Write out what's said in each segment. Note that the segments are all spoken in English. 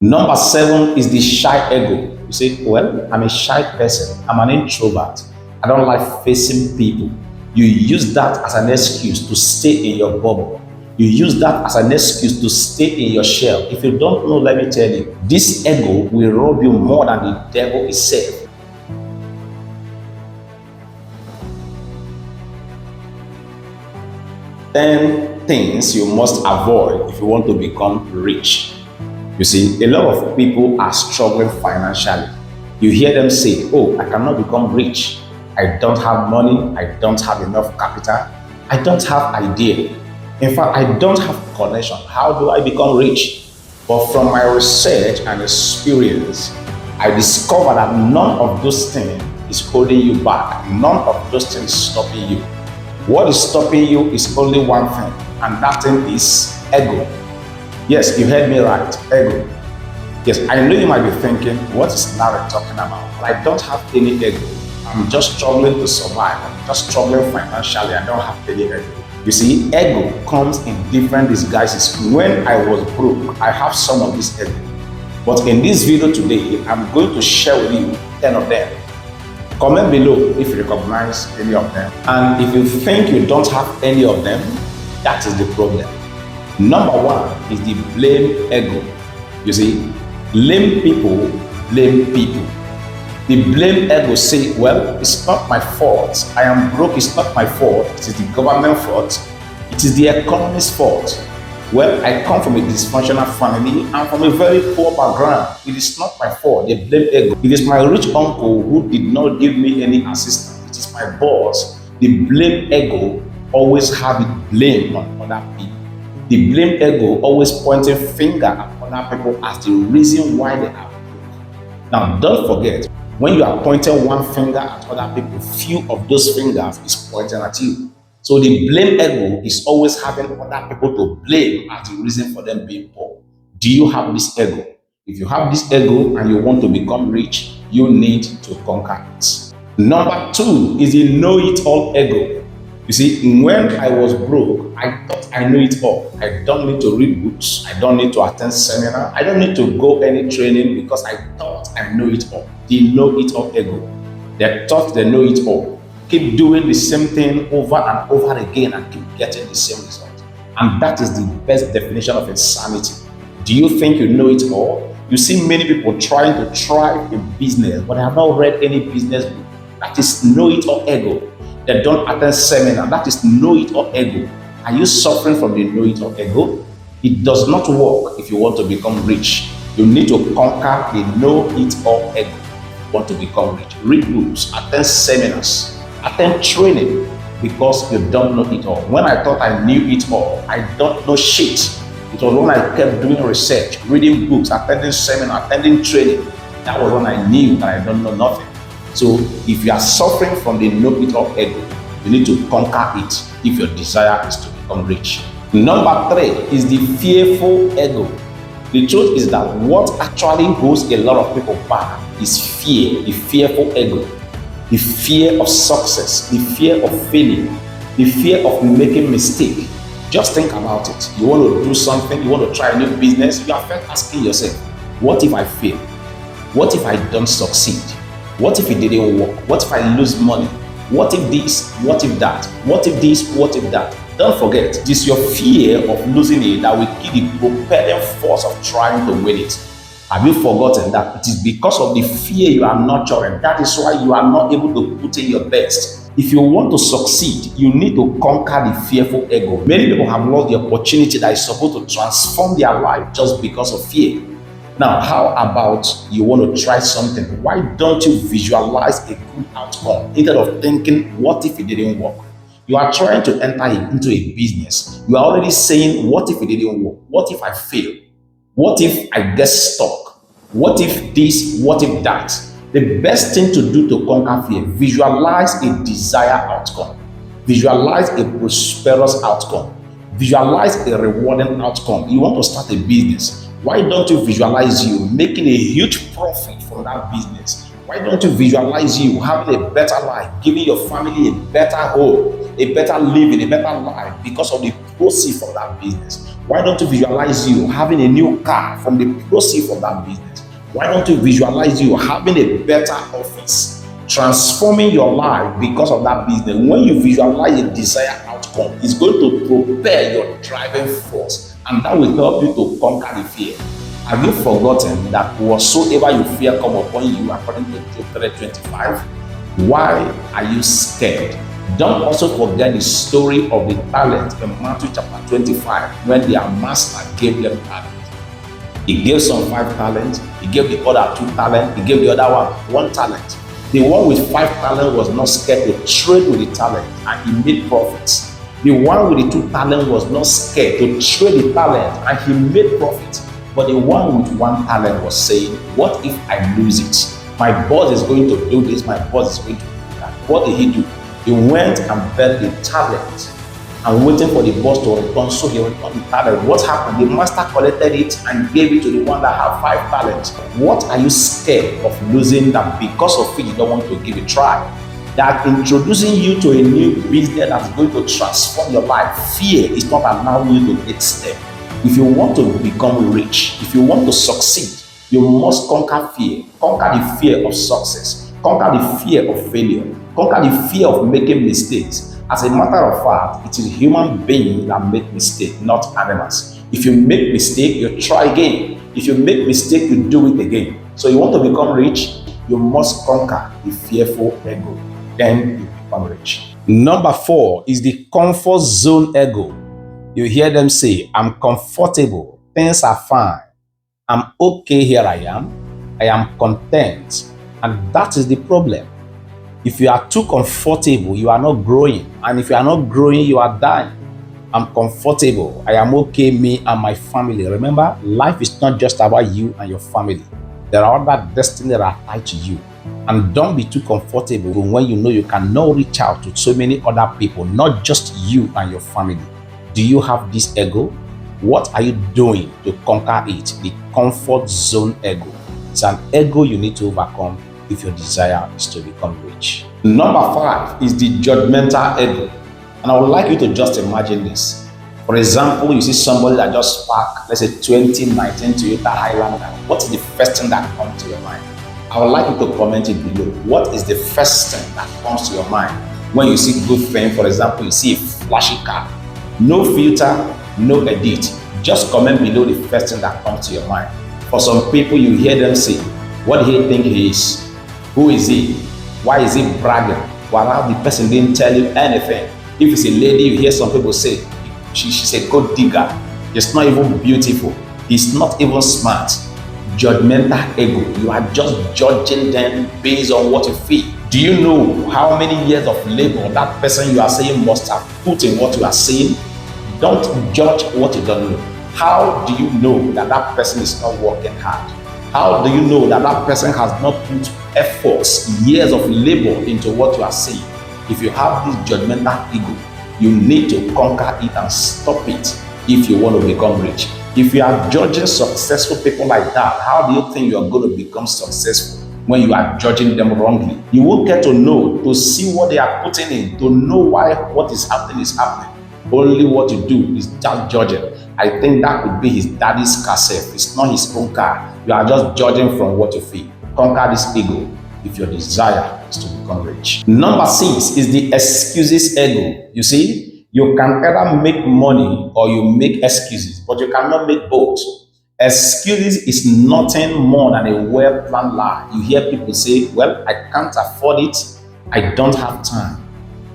Number 7 is the shy ego. You say, well, I'm a shy person. I'm an introvert. I don't like facing people. You use that as an excuse to stay in your bubble. You use that as an excuse to stay in your shell. If you don't know, let me tell you, this ego will rob you more than the devil itself. Ten things you must avoid if you want to become rich. You see, a lot of people are struggling financially. You hear them say, oh, I cannot become rich. I don't have money. I don't have enough capital. I don't have idea. In fact, I don't have connection. How do I become rich? But from my research and experience, I discovered that none of those things is holding you back. None of those things is stopping you. What is stopping you is only one thing, and that thing is ego. Yes, you heard me right, ego. Yes, I know you might be thinking, what is Larry talking about? But I don't have any ego. I'm just struggling to survive. I'm just struggling financially. I don't have any ego. You see, ego comes in different disguises. When I was broke, I have some of this ego. But in this video today, I'm going to share with you 10 of them. Comment below if you recognize any of them. And if you think you don't have any of them, that is the problem. Number 1 is the blame ego. You see, lame people blame people. The blame ego say, well, it's not my fault. I am broke, it's not my fault. It is the government's fault. It is the economist's fault. Well, I come from a dysfunctional family. I'm from a very poor background. It is not my fault. They blame ego. It is my rich uncle who did not give me any assistance. It is my boss. The blame ego always have it blame on other people. The blame ego always pointing finger at other people as the reason why they are broke. Now, don't forget, when you are pointing one finger at other people, few of those fingers is pointing at you. So the blame ego is always having other people to blame as the reason for them being poor. Do you have this ego? If you have this ego and you want to become rich, you need to conquer it. Number 2 is the know-it-all ego. You see, when I was broke, I thought I knew it all. I don't need to read books. I don't need to attend seminar. I don't need to go any training because I thought I know it all. The know-it-all ego. They thought they know it all. Keep doing the same thing over and over again and keep getting the same result. And that is the best definition of insanity. Do you think you know it all? You see many people trying to thrive in business, but they have not read any business book. That is know-it-all ego. They don't attend seminar. That is know-it-all ego. Are you suffering from the know-it-all ego? It does not work if you want to become rich. You need to conquer the know-it-all ego. Want to become rich? Read books, attend seminars, attend training, because you don't know it all. When I thought I knew it all, I don't know shit. It was when I kept doing research, reading books, attending seminars, attending training. That was when I knew that I don't know nothing. So if you are suffering from the know-it-all ego, you need to conquer it if your desire is to become rich. Number 3 is the fearful ego. The truth is that what actually holds a lot of people back is fear, the fearful ego. The fear of success, the fear of failing, the fear of making mistake. Just think about it. You want to do something, you want to try a new business, you are first asking yourself, what if I fail? What if I don't succeed? What if it didn't work? What if I lose money? What if this? What if that? What if this? What if that? Don't forget, it is your fear of losing it that will give the propelling force of trying to win it. Have you forgotten that it is because of the fear you are nurturing? That is why you are not able to put in your best. If you want to succeed, you need to conquer the fearful ego. Many people have lost the opportunity that is supposed to transform their life just because of fear. Now, how about you want to try something? Why don't you visualize a good outcome instead of thinking, what if it didn't work? You are trying to enter into a business. You are already saying, what if it didn't work? What if I fail? What if I get stuck? What if this? What if that? The best thing to do to conquer fear, visualize a desired outcome. Visualize a prosperous outcome. Visualize a rewarding outcome. You want to start a business. Why don't you visualize you making a huge profit from that business? Why don't you visualize you having a better life, giving your family a better home, a better living, a better life because of the proceeds from that business? Why don't you visualize you having a new car from the proceeds of that business? Why don't you visualize you having a better office, transforming your life because of that business? When you visualize a desired outcome, it's going to propel your driving force, and that will help you to conquer the fear. Have you forgotten that whatsoever you fear come upon you, according to Job 3:25? Why are you scared? Don't also forget the story of the talent in Matthew chapter 25, when their master gave them talent. He gave some 5 talents, he gave the other 2 talents, he gave the other one 1 talent. The one with 5 talents was not scared to trade with the talent, and he made profits. The one with the 2 talents was not scared to trade the talent, and he made profits. But the one with 1 talent was saying, what if I lose it? My boss is going to do this, my boss is going to do that. What did he do? He went and bet the talent and waiting for the boss to return, so he returned the talent. What happened? The master collected it and gave it to the one that had 5 talents. What are you scared of losing that because of it you don't want to give a try? That introducing you to a new business that's going to transform your life. Fear is not allowing you to take steps. If you want to become rich, if you want to succeed, you must conquer fear. Conquer the fear of success. Conquer the fear of failure. Conquer the fear of making mistakes. As a matter of fact, it is human beings that make mistakes, not animals. If you make mistake, you try again. If you make mistake, you do it again. So you want to become rich, you must conquer the fearful ego. Then you become rich. Number 4 is the comfort zone ego. You hear them say, I'm comfortable, things are fine, I'm okay here I am content. And that is the problem. If you are too comfortable, you are not growing. And if you are not growing, you are dying. I'm comfortable, I am okay, me and my family. Remember, life is not just about you and your family. There are other destinies that are tied to you. And don't be too comfortable when you know you cannot reach out to so many other people, not just you and your family. Do you have this ego? What are you doing to conquer it? The comfort zone ego. It's an ego you need to overcome if your desire is to become rich. Number 5 is the judgmental ego. And I would like you to just imagine this. For example, you see somebody that just sparked, let's say 2019 Toyota Highlander. What is the first thing that comes to your mind? I would like you to comment it below. What is the first thing that comes to your mind when you see good fame? For example, you see a flashy car. No filter, no edit. Just comment below the first thing that comes to your mind. For some people, you hear them say, what do he think he is? Who is he? Why is he bragging? While the person didn't tell you anything. If it's a lady, you hear some people say, she's a gold digger. She's not even beautiful. He's not even smart. Judgmental ego. You are just judging them based on what you feel. Do you know how many years of labor that person you are saying must have put in what you are saying? Don't judge what you don't know. How do you know that that person is not working hard? How do you know that that person has not put efforts, years of labor into what you are saying? If you have this judgmental ego, you need to conquer it and stop it if you want to become rich. If you are judging successful people like that, how do you think you are going to become successful when you are judging them wrongly? You won't get to know, to see what they are putting in, to know why what is happening is happening. Only what you do is just judging. I think that could be his daddy's car safe. It's not his own car. You are just judging from what you feel. Conquer this ego if your desire is to become rich. Number 6 is the excuses ego. You see, you can either make money or you make excuses, but you cannot make both. Excuses is nothing more than a well-planned lie. You hear people say, well, I can't afford it. I don't have time.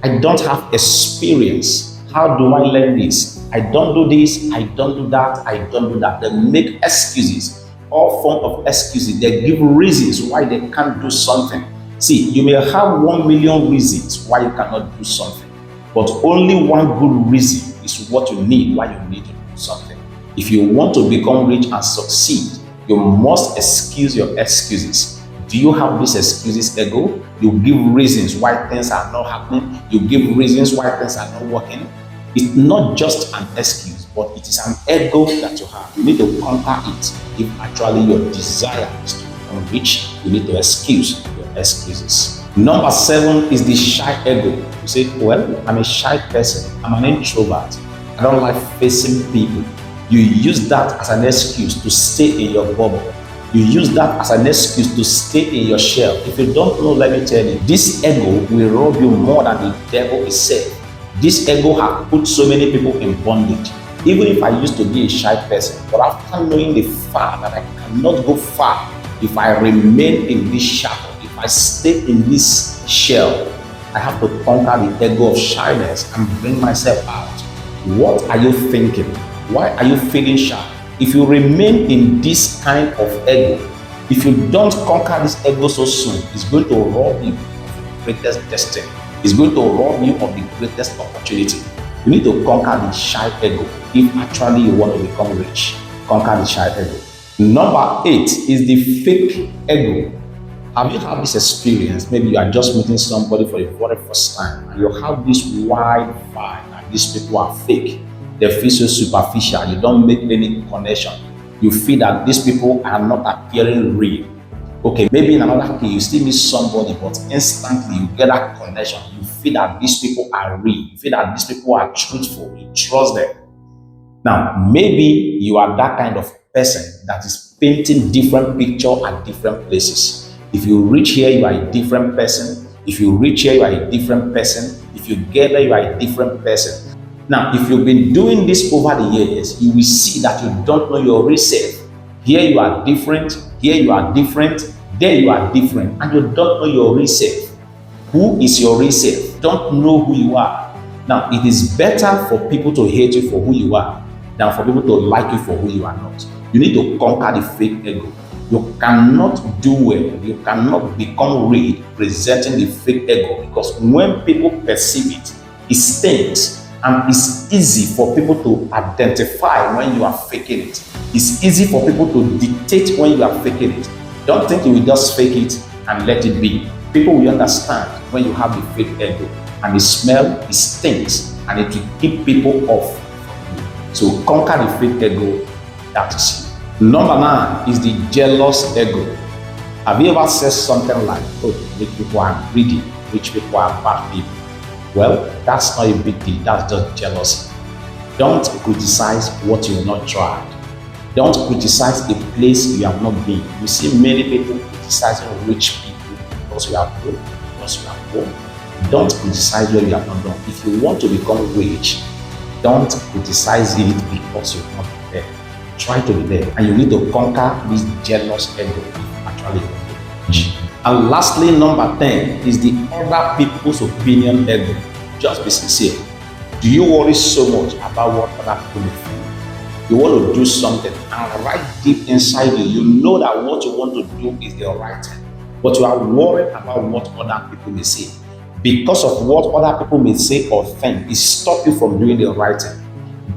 I don't have experience. How do I learn this? I don't do this. I don't do that. I don't do that. They make excuses, all form of excuses. They give reasons why they can't do something. See, you may have 1 million reasons why you cannot do something, but only one good reason is what you need why you need to do something. If you want to become rich and succeed, you must excuse your excuses. Do you have these excuses ego? You give reasons why things are not happening. You give reasons why things are not working. It's not just an excuse, but it is an ego that you have. You need to conquer it. If actually your desire is to become rich, you need to excuse your excuses. Number 7 is the shy ego. You say, well, I'm a shy person. I'm an introvert. I don't like facing people. You use that as an excuse to stay in your bubble. You use that as an excuse to stay in your shell. If you don't know, let me tell you, this ego will rob you more than the devil itself. This ego has put so many people in bondage. Even if I used to be a shy person, but after knowing the fact that I cannot go far if I remain in this shadow, if I stay in this shell, I have to conquer the ego of shyness and bring myself out. What are you thinking? Why are you feeling shy? If you remain in this kind of ego, if you don't conquer this ego so soon, it's going to rob you of the greatest destiny. It's going to rob you of the greatest opportunity. You need to conquer the shy ego if actually you want to become rich. Conquer the shy ego. Number 8 is the fake ego. Have you had this experience? Maybe you are just meeting somebody for the very first time and you have this wide vibe and these people are fake. They feel so superficial. You don't make any connection. You feel that these people are not appearing real. Okay, maybe in another case, you still meet somebody, but instantly you get that connection. You feel that these people are real. You feel that these people are truthful. You trust them. Now, maybe you are that kind of person that is painting different pictures at different places. If you reach here, you are a different person. If you reach here, you are a different person. If you get there, you are a different person. Now, if you've been doing this over the years, you will see that you don't know your real self. Here you are different, here you are different, there you are different, and you don't know your real self. Who is your real self? Don't know who you are. Now, it is better for people to hate you for who you are than for people to like you for who you are not. You need to conquer the fake ego. You cannot do well, you cannot become real presenting the fake ego, because when people perceive it, it stings. And it's easy for people to identify when you are faking it. It's easy for people to dictate when you are faking it. Don't think you will just fake it and let it be. People will understand when you have the fake ego. And the smell, it stinks, and it will keep people off from you. So conquer the fake ego, that is you. Number 9 is the jealous ego. Have you ever said something like, oh, rich people are greedy, rich people are bad people? Well, that's not a big deal. That's just jealousy. Don't criticize what you've not tried. Don't criticize a place you have not been. You see many people criticizing rich people because we are broke, because we are poor. Don't criticize what you have not done. If you want to become rich, don't criticize it because you've not been there. Try to be there. And you need to conquer this jealous ego if you actually want to be rich. And lastly, number 10 is the other people's opinion ego. Just be sincere. Do you worry so much about what other people may think? You want to do something, and right deep inside you, you know that what you want to do is the right thing. But you are worried about what other people may say. Because of what other people may say or think, it stops you from doing the right thing.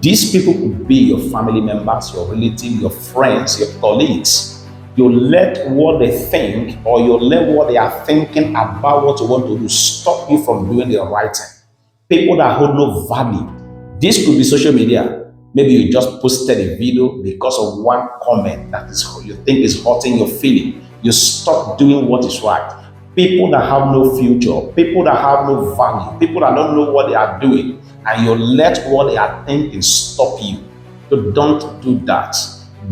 These people could be your family members, your relatives, your friends, your colleagues. You let what they think, or you let what they are thinking about what you want to do stop you from doing the right thing. People that hold no value. This could be social media. Maybe you just posted a video because of one comment that is you think is hurting your feeling. You stop doing what is right. People that have no future, people that have no value, people that don't know what they are doing, and you let what they are thinking stop you. So don't do that.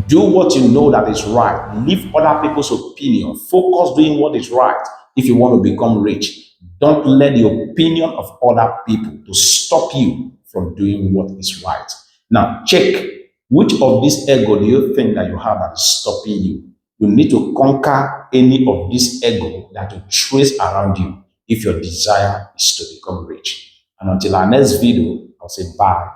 Do what you know that is right. Leave other people's opinion. Focus doing what is right if you want to become rich. Don't let the opinion of other people to stop you from doing what is right. Now, check which of this ego do you think that you have that is stopping you. You need to conquer any of this ego that you trace around you if your desire is to become rich. And until our next video, I'll say bye.